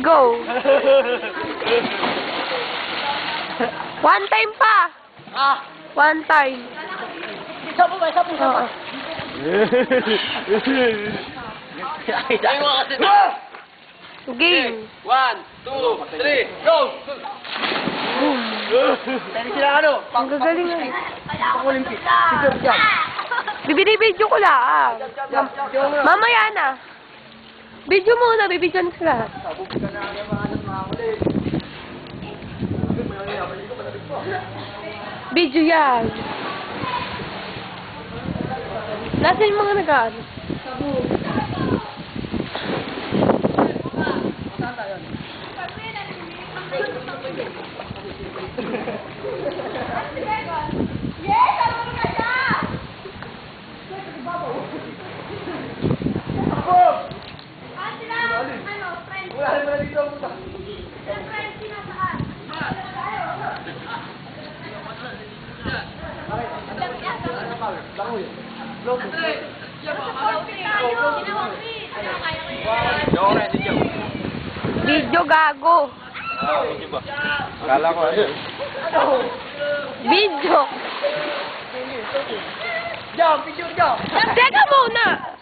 go. One time pa. One time. Isa po ba? Oo. Game. 1, 2, 3, go! Boom. Pwede sila ano? Ang gagaling nga. Pang-Olympic. Sigurd jump. Bibidi-video ko lang. Mamaya na. Video muna, bibidyoan sila. Video yan. Nasaan yung mga nag-ano? Video gago. Kala ko ayun. Video. Jump! Picture jump! Teka muna.